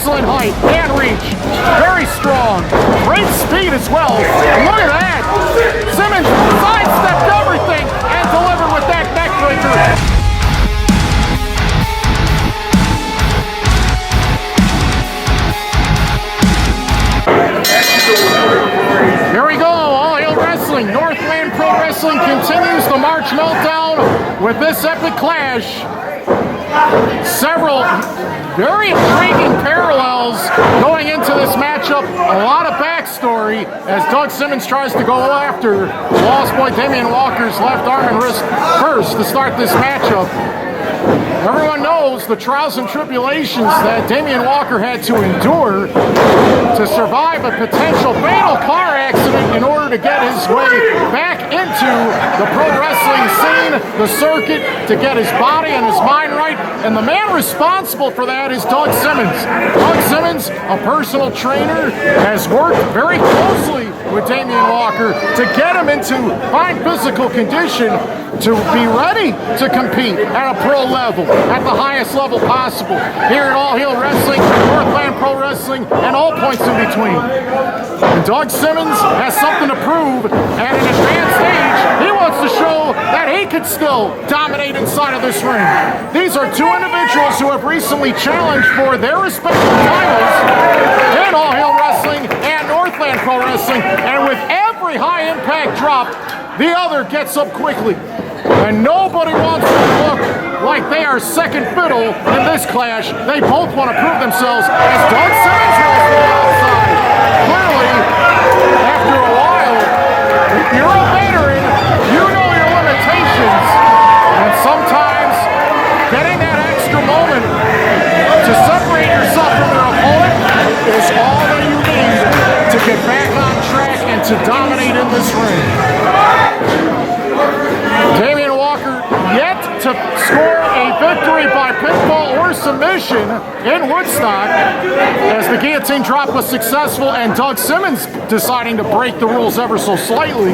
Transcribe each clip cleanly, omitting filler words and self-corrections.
Excellent height and reach. Very strong. Great speed as well. Look at that. Simmons sidestepped everything and delivered with that neckbreaker. Here we go, All Hail Wrestling. Northland Pro Wrestling continues the March Meltdown with this epic clash. Several very intriguing parallels going into this matchup. A lot of backstory as Doug Simmons tries to go after Lost Boy Damien Walker's left arm and wrist first to start this matchup. Everyone knows the trials and tribulations that Damien Walker had to endure to survive a potential fatal car accident in order to get his way back into the pro wrestling scene, the circuit, to get his body and his mind right. And the man responsible for that is Doug Simmons. Doug Simmons, a personal trainer, has worked very closely with Damien Walker to get him into fine physical condition to be ready to compete at a pro level, at the highest level possible, here at All Hail Wrestling, Northland Pro Wrestling, and all points in between. And Doug Simmons has something to prove at an advanced stage. He wants to show that he can still dominate inside of this ring. These are two individuals who have recently challenged for their respective titles in All Hail Wrestling and Northland Pro Wrestling, and with every high impact drop, the other gets up quickly. And nobody wants to look like they are second fiddle in this clash. They both want to prove themselves as Doug Simmons rolls to the outside. Clearly, after a while, if you're a veteran, you know your limitations. And sometimes getting that extra moment to separate yourself from your opponent is all that you need to get back on track and to dominate in this ring. Damien Walker yet to score a victory by pinfall or submission in Woodstock, as the guillotine drop was successful and Doug Simmons deciding to break the rules ever so slightly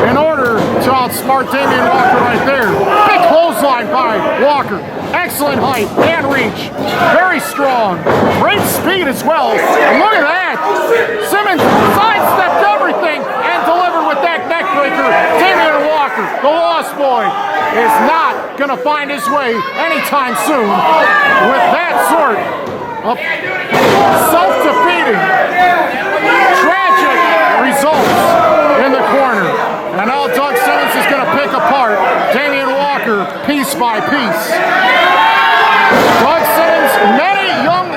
in order to outsmart Damien Walker right there. Big clothesline by Walker. Excellent height and reach. Very strong. Great speed as well. Look at that. Simmons sidestepped everything and delivered with that neckbreaker. Damien Walker, the Lost Boy, is not going to find his way anytime soon with that sort of self-defeating, tragic results in the corner. And now Doug Simmons is going to pick apart Damien Walker piece by piece. Doug Simmons, many young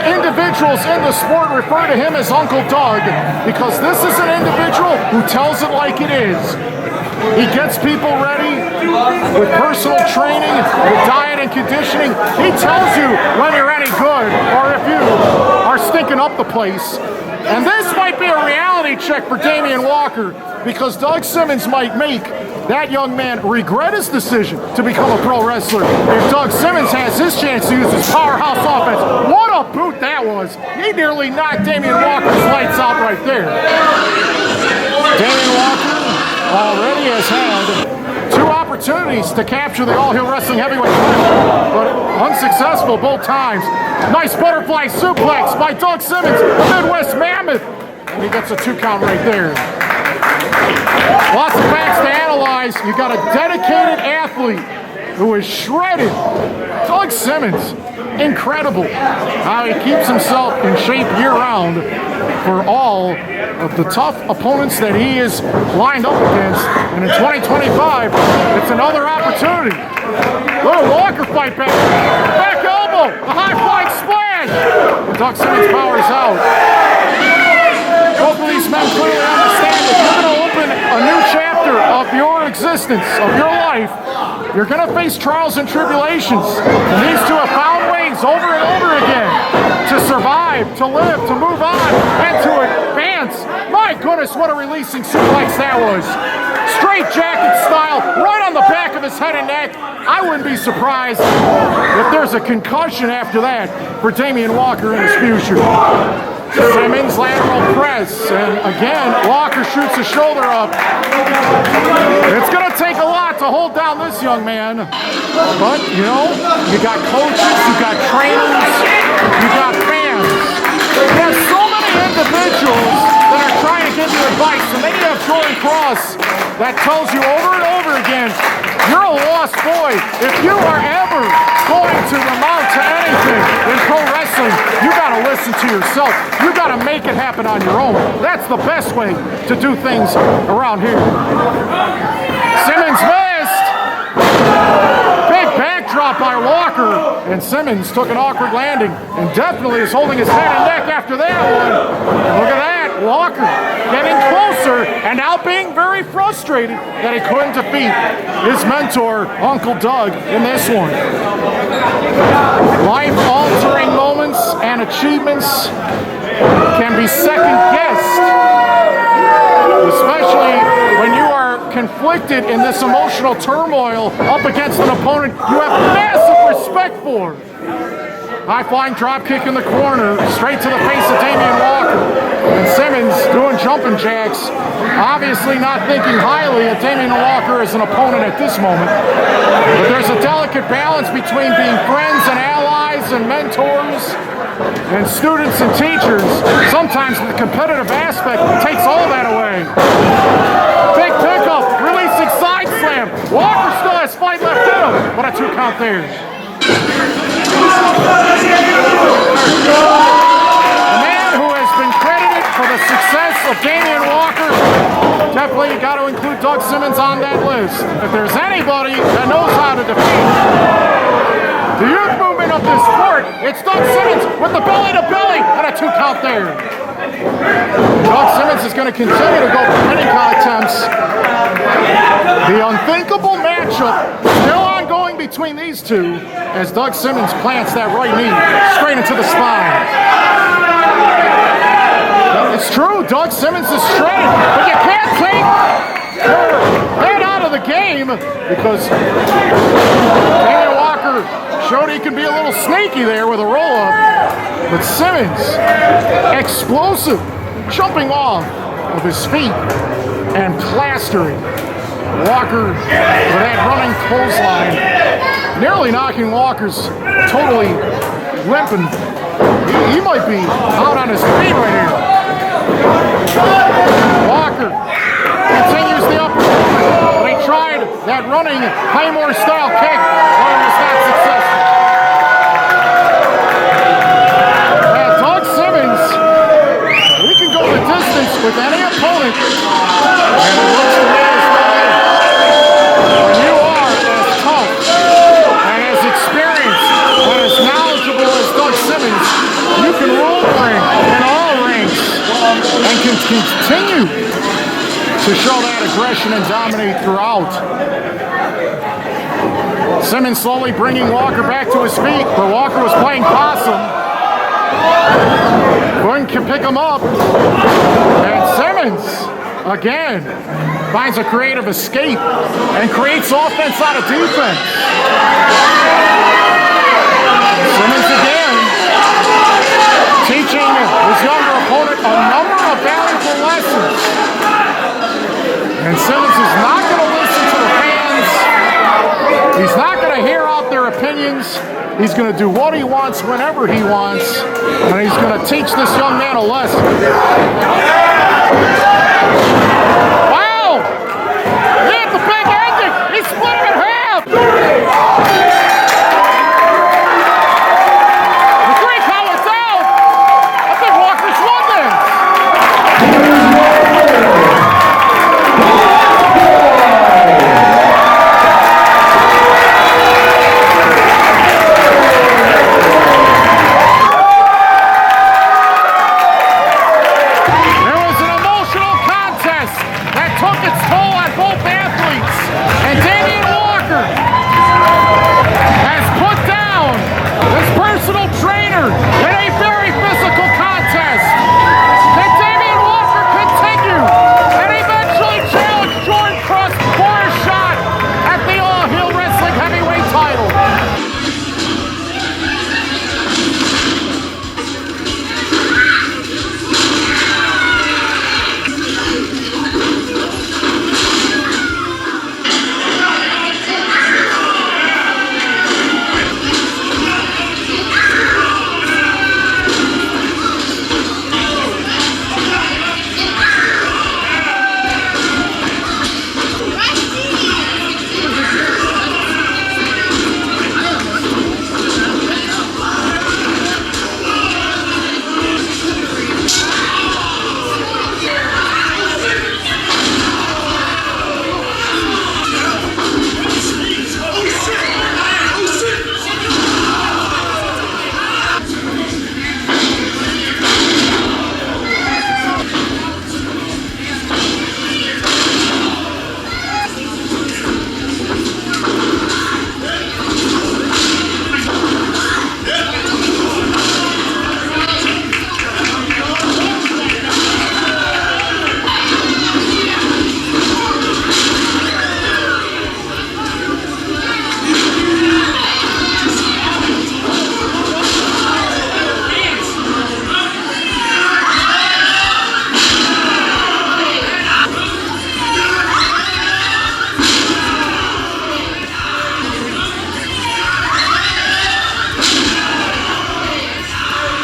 individuals in the sport refer to him as Uncle Doug because this is an individual who tells it like it is. He gets people ready with personal training, with diet and conditioning. He tells you when you're any good or if you are stinking up the place. And this might be a reality check for Damien Walker because Doug Simmons might make that young man regret his decision to become a pro wrestler if Doug Simmons has his chance to use his powerhouse offense. What a boot that was. He nearly knocked Damien Walker's lights out right there. Damien Walker already has had two opportunities to capture the All Hail Wrestling heavyweight title, but unsuccessful both times. Nice butterfly suplex by Doug Simmons, the Midwest Mammoth. And he gets a 2 count right there. Lots of facts to analyze. You got a dedicated athlete who is shredded. Doug Simmons, incredible how he keeps himself in shape year-round for all of the tough opponents that he is lined up against. And in 2025, it's another opportunity. Look at Walker fight back. Back elbow, a high-flying splash. And Doug Simmons powers out. Both of these men clearly understand that you're going to open a new chapter of your existence, of your life. You're going to face trials and tribulations. And these two have found ways over and over again to survive, to live, to move on, and to advance. My goodness, what a releasing suplex that was. Straight jacket style, right on the back of his head and neck. I wouldn't be surprised if there's a concussion after that for Damien Walker in his future. Simmons lateral press, and again, Walker shoots his shoulder up. It's going to take a lot to hold down this young man, but, you know, you got coaches, you got trainers, you got fans. that tells you over and over again, you're a lost boy. If you are ever going to amount to anything in pro wrestling, you gotta listen to yourself. You gotta make it happen on your own. That's the best way to do things around here. Simmons missed. Big backdrop by Walker, and Simmons took an awkward landing and definitely is holding his head and neck after that one. Look at that, Walker getting closer and now being very frustrated that he couldn't defeat his mentor, Uncle Doug, in this one. Life-altering moments and achievements can be second-guessed, especially when you are conflicted in this emotional turmoil up against an opponent you have massive respect for. High-flying drop kick in the corner, straight to the face of Damien Walker. And Simmons doing jumping jacks, obviously not thinking highly of Damien Walker as an opponent at this moment. But there's a delicate balance between being friends and allies and mentors and students and teachers. Sometimes the competitive aspect takes all that away. Big pickup, releasing side slam. Walker still has fight left in him, but a 2 count there. The man who has been credited for the success of Damien Walker, definitely got to include Doug Simmons on that list. If there's anybody that knows how to defeat the youth movement of this sport, it's Doug Simmons with the belly-to-belly and a 2 count there. Doug Simmons is going to continue to go for pinning attempts. The unthinkable matchup still ongoing between these two as Doug Simmons plants that right knee straight into the spine. It's true, Doug Simmons is shredded, but you can't take your head out of the game because Damien Walker showed he can be a little sneaky there with a roll-up. But Simmons, explosive, jumping off of his feet and plastering Walker with that running clothesline, nearly knocking Walker's totally limping. He might be out on his feet right here. Walker continues the upper but he tried that running Claymore style kick, but it was not successful. Doug Simmons, he can go the distance with any opponent, and it looks to me as though when you are as tough and as experienced and as knowledgeable as Doug Simmons, you can rule the ring in all ranks and can continue to show that aggression and dominate throughout. Simmons slowly bringing Walker back to his feet, but Walker was playing possum. Couldn't pick him up. And Simmons, again, finds a creative escape and creates offense out of defense. Simmons again, teaching his younger opponent a number of valuable lessons. And Simmons is not going to listen to the fans. He's not going to hear out their opinions. He's going to do what he wants whenever he wants. And he's going to teach this young man a lesson. Wow! He had the big ending. He split him in half. The 3 count is out. I think Walker's won this. There was an emotional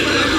Bye.